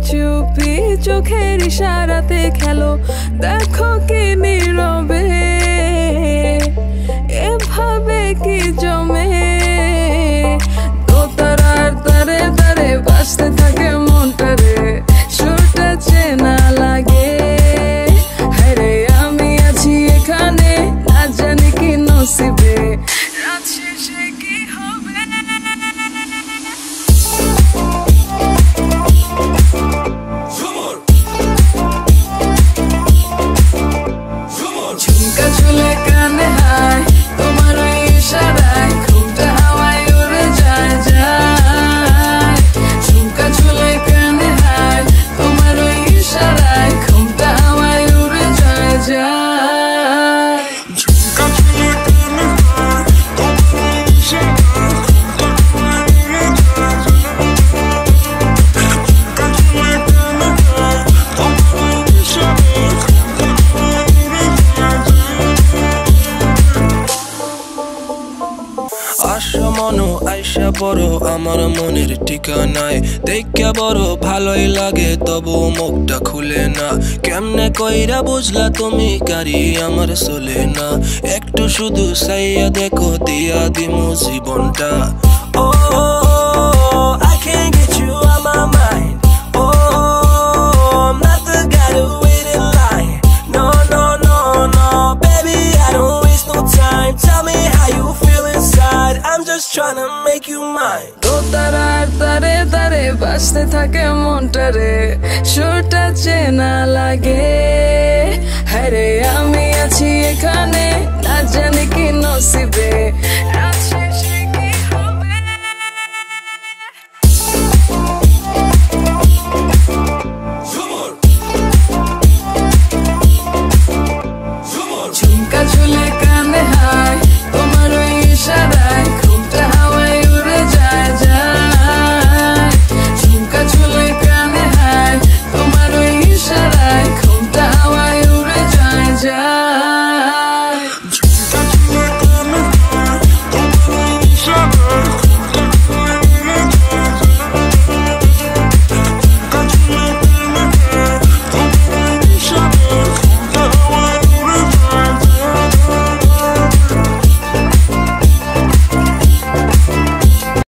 চুপি চোখের ইশারাতে খেলো, দেখো কি নীরবে এভাবে কি জমে। দোতারার তারে তারে বাজতে থাকে মনটারে, সুরটা চেনা লাগে। হ্যারে আমি আছি এখানে, না জানি কি নসিবে রাত শেষে কি হবে। ঝুমকা ঝুলে কানে হায়, তোমার ওই ইশারায় ঘুমটা হাওয়ায় উড়ে যায় যায়। ঝুমকা ঝুলে কানে হায়, তোমার ওই ইশারায় ঘুমটা হাওয়ায় উড়ে যায় যায়। ঝুমকা ঝুলে কানে হায়, তোমার ওই ইশারায় ঘুমটা হাওয়ায় উড়ে যায় যায়। ঝুমকা ঝুলে কানে হায়, তোমার ওই ইশারায় ঘুমটা হাওয়ায় উড়ে যায় যায়। আশা মনো আইসা বড় আমার মনের ঠিকানায়, দেখা বড় ভালোই লাগে তবু মুখটা খুলে না। কেমনে কইরা বুঝলা তুমি কারি আমার চলে না, একটু শুধু চাইয়া দেখো দিয়া দিমু জীবনটা। ও I can't get you out my mind. Oh I'm not the guy to wait in line. No no no no baby I don't waste no time. Tell me how you feel inside. I'm just trying to make you mine. দোতারার তারে তারে বাজতে থাকে মনটারে, সুরটা চেনা লাগে। হ্যারে আমি আছি এখানে, না জানি কি নসিবে